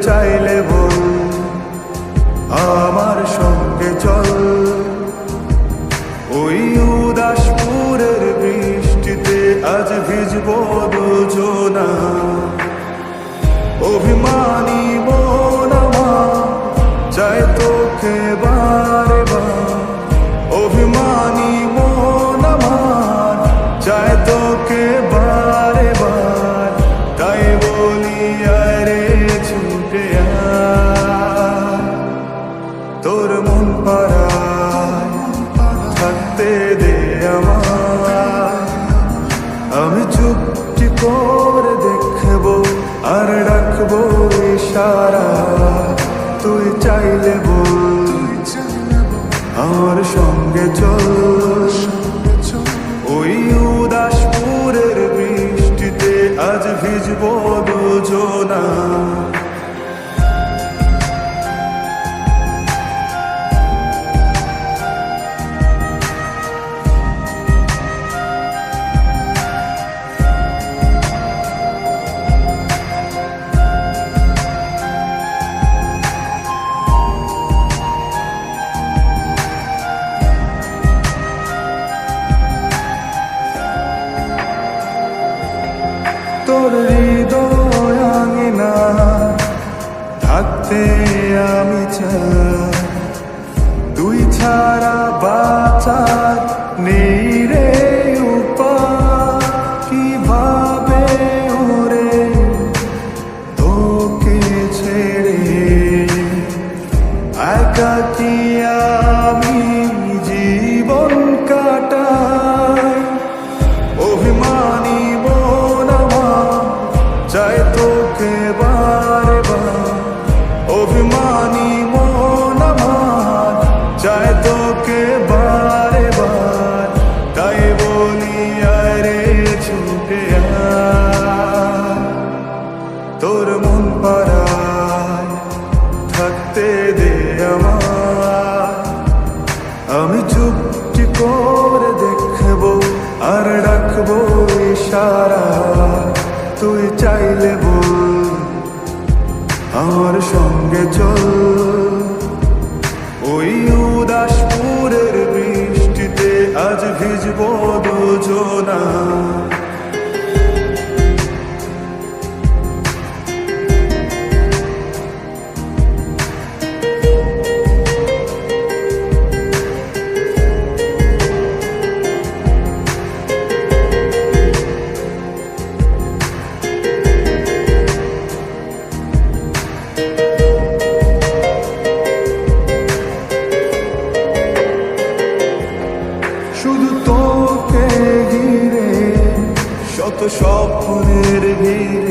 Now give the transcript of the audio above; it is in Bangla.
চাইলে বল আমার সঙ্গে চল। ওই উদাসপুরের বৃষ্টিতে আজ ভিজবো দুজনা। অভিমানী মন আমার চায় তোকে বারে বার। অভিমানী মন আমার চায় তোকে বারে বার। তাই বলি আরে ছুটে আয়, তোর মন পাড়ায় থাকতে দে আমায়। আমি চুপটি করে দেখবো আর রাখবো ইশারা। তুই চাইলে বল আমার সঙ্গে চল। ওই উদাসপুরের বৃষ্টিতে আজ ভিজবো দুজনা। তোর হৃদয় আঙিনা থাকতে আমি চাই। তুই ছাড়া বাঁচার নেই রে উপায়। কিভাবে ওরে তোকে ছেড়ে একাকী আমি জীবন কাটাই। অভিমানী চাই তোকে বারে বার। অভিমানী মন আমার চাই তোকে বারে বার। তাই বলি আরে ছুটে আয়, তোর মন পাড়ায় থাকতে দে আমায়। আমি চুপটি করে দেখবো আর রাখবো ইশারা। তুই চাইলে বল আমার সঙ্গে চল। ওই উদাসপুরের বৃষ্টিতে আজ ভিজবো দুজনা। শুধু তোকে ঘিরে শত স্বপ্নের ভিড়।